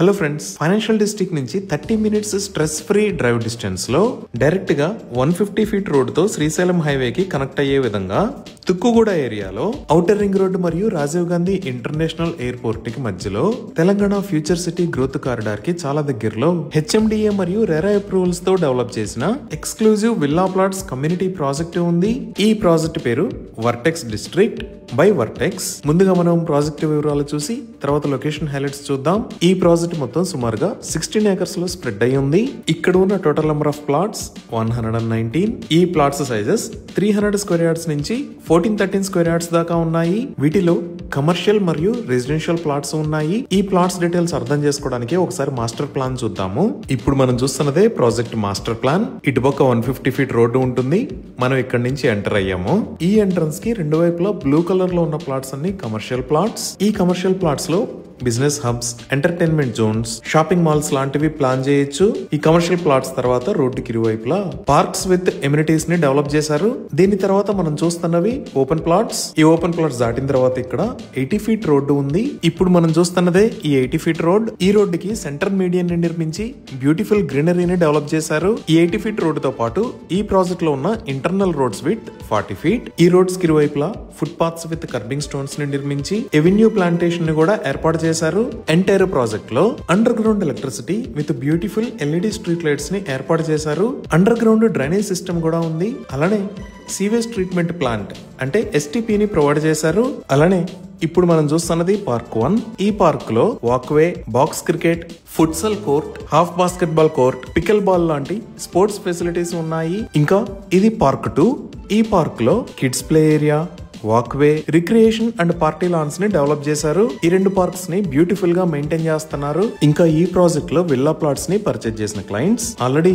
Hello friends, financial district నుంచి 30 minutes stress free drive distance లో direct గా 150 feet road తో శ్రీశైలం హైవే కి కనెక్ట్ అయ్యే విధంగా తుక్కుగూడ ఏరియాలో ఔటర్ రింగ్ రోడ్ మరియు రాజీవ్ గాంధీ ఇంటర్నేషనల్ ఎయిర్పోర్ట్ కి మధ్యలో Telangana future city growth corridor కి చాలా దగ్గరలో హెచ్ఎండిఏ మరియు రెరా అప్రూవల్స్ తో డెవలప్ చేసిన exclusive villa plots community project ఉంది. ఈ ప్రాజెక్ట్ పేరు వర్టెక్స్ డిస్ట్రిక్ట్ బై వర్టెక్స్. ముందుగా మనం ప్రాజెక్ట్ వివరాలు చూసి తర్వాత లొకేషన్ హైలైట్స్ చూద్దాం. ఈ ప్రాజెక్ట్ మొత్తం సుమారుగా 16 ఏకర్స్ లో స్ప్రెడ్ అయి ఉంది. ఇక్కడ ఉన్న టోటల్ నెంబర్ ఆఫ్ ప్లాట్స్ 119. ఈ ప్లాట్స్ సైజెస్ 300 స్క్వేర్ యార్డ్స్ నుంచి 1413 స్క్వేర్ యార్డ్స్ దాకా ఉన్నాయి. వీటిలో కమర్షియల్ మరియు రెసిడెన్షియల్ ప్లాట్స్ ఉన్నాయి. ఈ ప్లాట్స్ డీటెయిల్స్ అర్థం చేసుకోవడానికి ఒకసారి మాస్టర్ ప్లాన్ చూద్దాము. ఇప్పుడు మనం చూస్తున్నదే ప్రాజెక్ట్ మాస్టర్ ప్లాన్. ఇటుపక్క 150 ఫీట్ రోడ్డు ఉంటుంది. మనం ఇక్కడ నుంచి ఎంటర్ అయ్యాము. ఈ ఎంట్రన్స్ కి రెండు వైపులా బ్లూ కలర్ లో ఉన్న ప్లాట్స్ అన్ని కమర్షియల్ ప్లాట్స్. ఈ కమర్షియల్ ప్లాట్స్ లో business hubs, entertainment zones, shopping malls లాంటివి ప్లాన్ చేయొచ్చు. ఈ కమర్షియల్ ప్లాట్స్ తర్వాత రోడ్డుకి ఇరువైపులా పార్క్స్ విత్ ఎమ్యూనిటీస్ ని డెవలప్ చేశారు. దీని తర్వాత మనం చూస్తున్నవి ఓపెన్ ప్లాట్స్. ఈ ఓపెన్ ప్లాట్స్ దాటిన తర్వాత ఇక్కడ 80 ఫీట్ రోడ్డు ఉంది. ఇప్పుడు మనం చూస్తున్నదే ఈ 80 ఫీట్ రోడ్. ఈ రోడ్డుకి సెంటర్ మీడియన్ ని నిర్మించి బ్యూటిఫుల్ గ్రీనరీని డెవలప్ చేశారు. ఈ 80 ఫీట్ రోడ్డు తో పాటు ఈ ప్రాజెక్ట్ లో ఉన్న ఇంటర్నల్ రోడ్స్ విత్ 40 ఫీట్. ఈ రోడ్స్ కి ఇరువైపులా foot paths with kerbing stones ని నిర్మించి ఎవెన్యూ ప్లాంటేషన్ ని కూడా ఏర్పాటు చేశారు. ఎంటైర్ ప్రాజెక్ట్ లో under ground electricity with beautiful LED street lights ని ఏర్పాటు చేశారు. అండర్ గ్రౌండ్ డ్రైనేజ్ సిస్టమ్ కూడా ఉంది. అలానే సీవేజ్ ట్రీట్మెంట్ ప్లాంట్ అంటే STP ని ప్రొవైడ్ చేశారు. అలానే ఇప్పుడు మనం చూస్తున్నది పార్క్ 1. ఈ పార్క్ లో walkway, box cricket, futsal court, half basket ball court, pickle ball లాంటి స్పోర్ట్స్ ఫెసిలిటీస్ ఉన్నాయి. ఇంకా ఇది పార్క్ 2. ఈ పార్క్ లో kids play area, walkway, recreation and party lance ని డెవలప్ చేశారు. ఈ రెండు పార్క్స్ ని బ్యూటిఫుల్ గా మెయింటైన్ చేస్తున్నారు. ఇంకా ఈ ప్రాజెక్ట్ లో విల్లా ప్లాట్స్ ని పర్చేజ్ చేసిన క్లయింట్స్ ఆల్రెడీ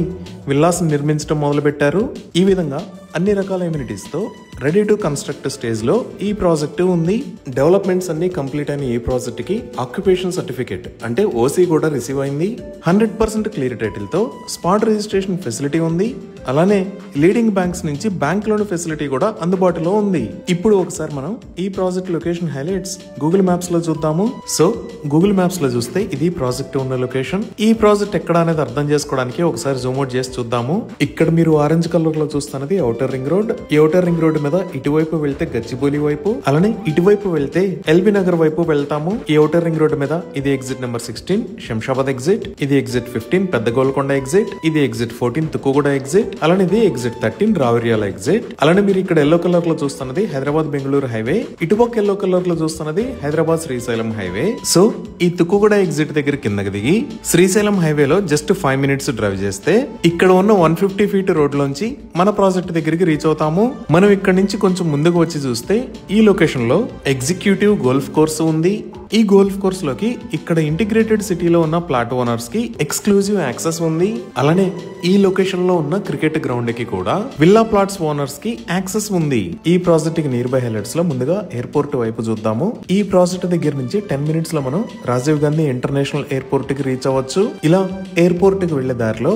విల్లాస్ నిర్మించడం మొదలు పెట్టారు. ఈ విధంగా అన్ని రకాల ఎమ్యూనిటీస్ తో రెడీ టు కన్స్ట్రక్ట్ స్టేజ్ లో ఈ ప్రాజెక్ట్ ఉంది. డెవలప్మెంట్స్ అన్ని కంప్లీట్ అయిన ఈ ప్రాజెక్ట్ కి ఆక్యుపేషన్ సర్టిఫికేట్ అంటే OC కూడా రిసీవ్ అయింది. 100% క్లియర్ టైటిల్ తో స్పాట్ రిజిస్ట్రేషన్ ఫెసిలిటీ ఉంది. అలానే లీడింగ్ బ్యాంక్స్ నుంచి బ్యాంక్ లోన్ ఫెసిలిటీ కూడా అందుబాటులో ఉంది. ఇప్పుడు ఒకసారి మనం ఈ project location highlights Google maps లో చూద్దాము. సో గూగుల్ మ్యాప్స్ లో చూస్తే ఇది ప్రాజెక్ట్ ఉన్న లొకేషన్. ఈ ప్రాజెక్ట్ ఎక్కడ అనేది అర్థం చేసుకోవడానికి ఒకసారి జూమ్ అవుట్ చేసి చూద్దాము. ఇక్కడ మీరు ఆరెంజ్ కలర్ లో చూస్తున్నది ఔటర్ రింగ్ రోడ్. ఈ ఔటర్ రింగ్ రోడ్ మీద ఇటువైపు వెళ్తే గచ్చిబౌలి వైపు, అలానే ఇటువైపు వెళ్తే ఎల్బీ నగర్ వైపు వెళ్తాము. ఈ ఔటర్ రింగ్ రోడ్ మీద ఇది ఎగ్జిట్ నెంబర్ 16 శంషాబాద్ ఎగ్జిట్, ఇది ఎగ్జిట్ 15 పెద్ద గోల్కొండ ఎగ్జిట్, ఇది ఎగ్జిట్ 14 తుక్కుగూడ ఎగ్జిట్, అలానే ఇది ఎగ్జిట్ 13 రావిర్యాల ఎగ్జిట్. అలానే మీరు ఇక్కడ ఎల్లో కలర్ లో చూస్తున్నది హైదరాబాద్ బెంగళూరు హైవే. ఇటుపక్క ఎల్లో కలర్ లో చూస్తున్నది హైదరాబాద్ శ్రీశైలం హైవే. సో ఈ తుక్కుగూడ ఎగ్జిట్ దగ్గర కిందకి దిగి శ్రీశైలం హైవేలో జస్ట్ 5 మినిట్స్ డ్రైవ్ చేస్తే ఇక్కడ ఉన్న 150 ఫీట్ రోడ్ లోంచి మన ప్రాజెక్ట్ దగ్గరికి రీచ్ అవుతాము. మనం ఇక్కడ నుంచి కొంచెం ముందుకు వచ్చి చూస్తే ఈ లొకేషన్ లో ఎగ్జిక్యూటివ్ గోల్ఫ్ కోర్స్ ఉంది. ఈ గోల్ఫ్ కోర్స్ లోకి ఇక్కడ ఇంటిగ్రేటెడ్ సిటీలో ఉన్న ప్లాట్ ఓనర్స్ కి ఎక్స్క్లూజివ్ యాక్సెస్ ఉంది. అలానే ఈ లొకేషన్ లో ఉన్న క్రికెట్ గ్రౌండ్ కి కూడా విల్లా ప్లాట్స్ ఓనర్స్ కి యాక్సెస్ ఉంది. ఈ ప్రాజెక్ట్ కి నియర్ బై హైలైట్స్ లో ముందుగా ఎయిర్పోర్ట్ వైపు చూద్దాము. ఈ ప్రాజెక్ట్ దగ్గర నుంచి 10 మినిట్స్ లో మనం రాజీవ్ గాంధీ ఇంటర్నేషనల్ ఎయిర్పోర్ట్ కి రీచ్ అవ్వచ్చు. ఇలా ఎయిర్పోర్ట్ కి వెళ్లే దారిలో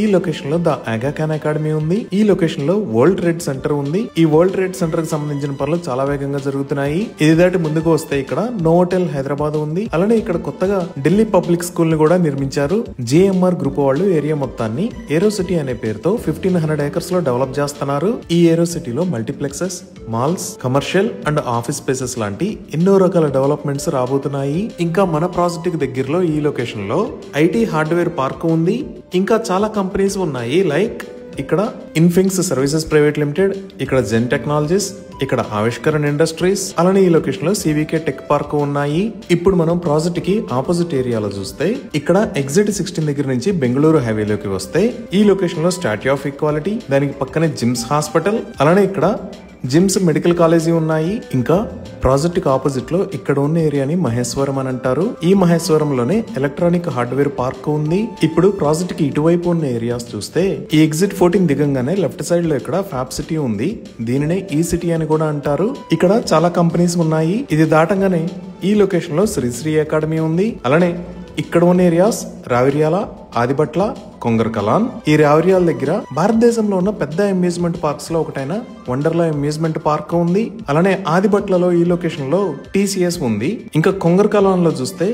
ఈ లొకేషన్ లో ద ఆగా ఖాన్ అకాడమీ ఉంది. ఈ లొకేషన్ లో వరల్డ్ ట్రేడ్ సెంటర్ ఉంది. ఈ వరల్డ్ ట్రేడ్ సెంటర్ కి సంబంధించిన పనులు చాలా వేగంగా జరుగుతున్నాయి. ఇది దాటి ముందుకు వస్తే ఇక్కడ నోవోటెల్ హైదరాబాద్ ఉంది. అలానే ఇక్కడ కొత్తగా ఢిల్లీ పబ్లిక్ స్కూల్ ని కూడా నిర్మించారు. JMR గ్రూప్ వాళ్ళు ఏరియా మొత్తాన్ని ఏరో సిటీ అనే పేరుతో 1500 ఏకర్స్ లో డెవలప్ చేస్తున్నారు. ఈ ఏరో సిటీలో multiplexes, malls, commercial and office spaces లాంటి ఎన్నో రకాల డెవలప్మెంట్స్ రాబోతున్నాయి. ఇంకా మన ప్రాజెక్ట్ కి దగ్గరలో ఈ లొకేషన్ లో IT హార్డ్వేర్ పార్క్ ఉంది. ఇంకా చాలా కంపెనీస్ ఉన్నాయి. లైక్ ఇక్కడ ఇన్ఫింక్స్ సర్వీసెస్ ప్రైవేట్ లిమిటెడ్, ఇక్కడ జెన్ టెక్నాలజీస్, ఇక్కడ ఆవిష్కరణ ఇండస్ట్రీస్, అలానే ఈ లొకేషన్ లో CVK టెక్ పార్క్ ఉన్నాయి. ఇప్పుడు మనం ప్రాజెక్ట్ కి ఆపోజిట్ ఏరియాలో చూస్తే ఇక్కడ ఎగ్జిట్ 16 దగ్గర నుంచి బెంగళూరు హైవేలోకి వస్తే ఈ లొకేషన్ లో స్టాట్యూ ఆఫ్ ఈక్వాలిటీ, దానికి పక్కనే జిమ్స్ హాస్పిటల్, అలానే ఇక్కడ జిమ్స్ మెడికల్ కాలేజీ ఉన్నాయి. ఇంకా ప్రాజెక్ట్ కి ఆపోజిట్ లో ఇక్కడ ఉన్న ఏరియాని మహేశ్వరం అని అంటారు. ఈ మహేశ్వరంలోనే ఎలక్ట్రానిక్ హార్డ్వేర్ పార్క్ ఉంది. ఇప్పుడు ప్రాజెక్ట్ కి ఇటువైపు ఉన్న ఏరియాస్ చూస్తే ఈ ఎగ్జిట్ 14 దిగంగానే లెఫ్ట్ సైడ్ లో ఇక్కడ ఫ్యాబ్ సిటీ ఉంది. దీనినే ఈ సిటీ అని కూడా అంటారు. ఇక్కడ చాలా కంపెనీస్ ఉన్నాయి. ఇది దాటంగానే ఈ లొకేషన్ లో శ్రీశ్రీ అకాడమీ ఉంది. అలానే ఇక్కడ ఉన్న ఏరియాస్ రావిర్యాల, ఆదిబట్ల, కొంగర్కలాన్. ఈ రావిర్యాల దగ్గర భారతదేశంలో ఉన్న పెద్ద అమ్యూజ్మెంట్ పార్క్స్ లో ఒకటైన వండర్లా అమ్యూజ్మెంట్ పార్క్ ఉంది. అలానే ఆదిబట్లలో ఈ లొకేషన్ లో TCS ఉంది. ఇంకా కొంగర్కలాన్ లో చూస్తే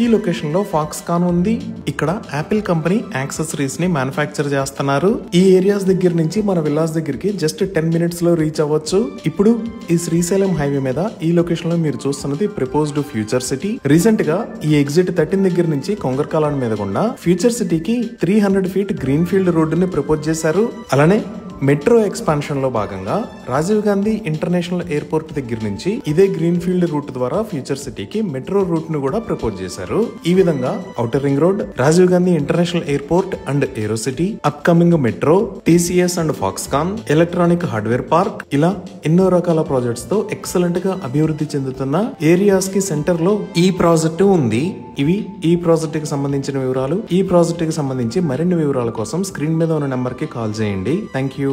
ఈ లొకేషన్ లో ఫాక్స్కాన్ ఉంది. ఇక్కడ యాపిల్ కంపెనీ యాక్సెసరీస్ ని మ్యానుఫ్యాక్చర్ చేస్తున్నారు. ఈ ఏరియాస్ దగ్గర నుంచి మన విల్లాస్ దగ్గరికి జస్ట్ 10 minutes లో రీచ్ అవ్వచ్చు. ఇప్పుడు ఈ శ్రీశైలం హైవే మీద ఈ లొకేషన్ లో మీరు చూస్తున్నది ప్రపోజ్డ్ ఫ్యూచర్ సిటీ. రీసెంట్ గా ఈ ఎగ్జిట్ 13 దగ్గర నుంచి కొంగర్కలాన్ మీద గుండా ఫ్యూచర్ సిటీకి 300 feet గ్రీన్ ఫీల్డ్ రోడ్డుని ప్రపోజ్ చేశారు. అలానే మెట్రో ఎక్స్పాన్షన్ లో భాగంగా రాజీవ్ గాంధీ ఇంటర్నేషనల్ ఎయిర్పోర్ట్ దగ్గర నుంచి ఇదే గ్రీన్ ఫీల్డ్ రూట్ ద్వారా ఫ్యూచర్ సిటీకి మెట్రో రూట్ ను కూడా ప్రపోజ్ చేశారు. ఈ విధంగా outer ring road, Rajiv Gandhi international airport and aero city, upcoming metro, TCS and Foxconn, electronic hardware park, ఇలా ఎన్నో రకాల ప్రాజెక్ట్స్ తో ఎక్సలెంట్ గా అభివృద్ధి చెందుతున్న ఏరియాస్ కి సెంటర్ లో ఈ ప్రాజెక్టు ఉంది. ఇవి ఈ ప్రాజెక్ట్ కి సంబంధించిన వివరాలు. ఈ ప్రాజెక్ట్ కి సంబంధించి మరిన్ని వివరాల కోసం స్క్రీన్ మీద ఉన్న నెంబర్ కి కాల్ చేయండి. Thank you.